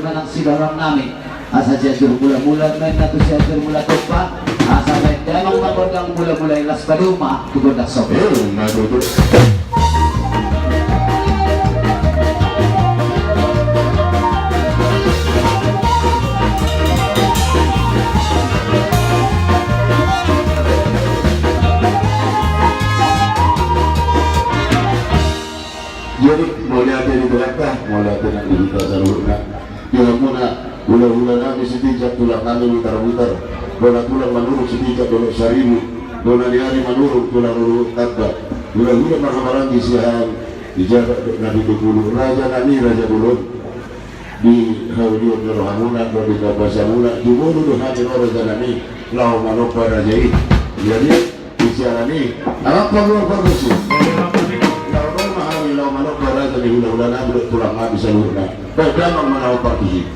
ng sigaran namin asa siya mula-mula na nato siya mula topa asa may damang makorgang mula-mula ilas paduma tugod na sob jadi mulai ada di belakang, mulai ada yang dibuka salurna. Yang muna ulah-ulah nabi setijak tulang kami mutar-mutar. Bola tulang menurut setijak dolok seribu. Bola di hari menurut tulang menurut kata. Ulah-ulah marhamarang isihan dijaga nabi dulu. Raja nami raja dulu di hauliun rohamuna di kabasamuna. Jumulu dohani raja nami lau manopa rajai. Jadi isihan nami apa luar bagus. Manok para tadi udah nabi tulang nabi salurna. Bagaimana menawar partisi?